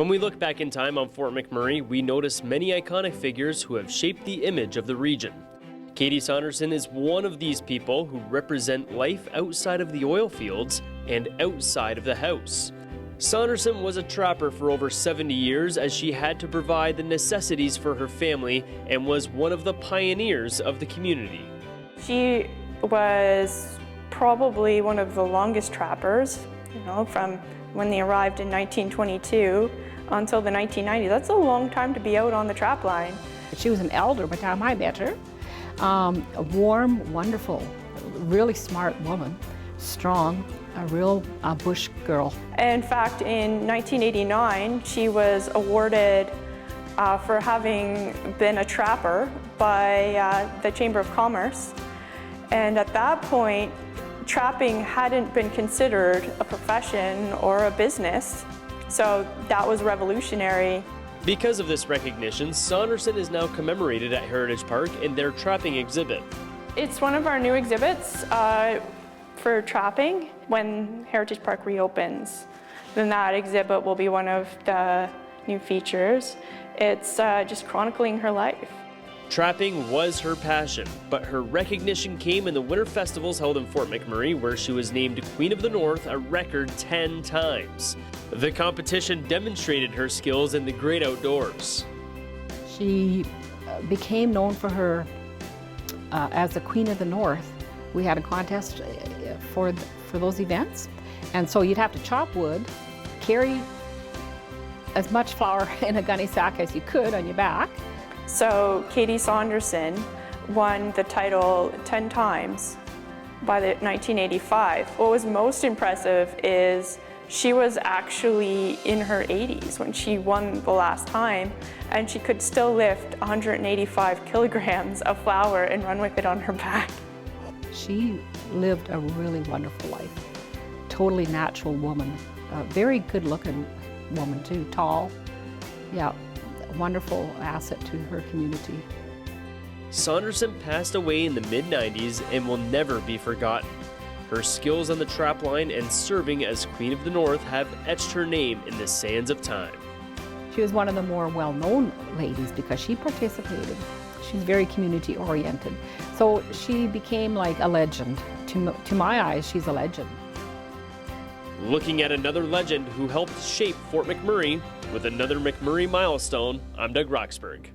When we look back in time on Fort McMurray, we notice many iconic figures who have shaped the image of the region. Katie Sanderson is one of these people who represent life outside of the oil fields and outside of the house. Sanderson was a trapper for over 70 years as she had to provide the necessities for her family and was one of the pioneers of the community. She was probably one of the longest trappers, from when they arrived in 1922 until the 1990s. That's a long time to be out on the trap line. She was an elder by the time I met her. A warm, wonderful, really smart woman, strong, a real bush girl. In fact, in 1989, she was awarded for having been a trapper by the Chamber of Commerce. And at that point, trapping hadn't been considered a profession or a business, so that was revolutionary. Because of this recognition, Sanderson is now commemorated at Heritage Park in their trapping exhibit. It's one of our new exhibits for trapping. When Heritage Park reopens, then that exhibit will be one of the new features. It's just chronicling her life. Trapping was her passion, but her recognition came in the winter festivals held in Fort McMurray, where she was named Queen of the North a record 10 times. The competition demonstrated her skills in the great outdoors. She became known for her as the Queen of the North. We had a contest for those events, and so you'd have to chop wood, carry as much flour in a gunny sack as you could on your back. So Katie Sanderson won the title 10 times by 1985. What was most impressive is she was actually in her 80s when she won the last time, and she could still lift 185 kilograms of flour and run with it on her back. She lived a really wonderful life. Totally natural woman. A very good looking woman too, tall. Yeah, a wonderful asset to her community. Sanderson passed away in the mid-90s and will never be forgotten. Her skills on the trap line and serving as Queen of the North have etched her name in the sands of time. She was one of the more well-known ladies because she participated. She's very community-oriented. So she became like a legend. To my eyes, she's a legend. Looking at another legend who helped shape Fort McMurray with another McMurray milestone, I'm Doug Roxburgh.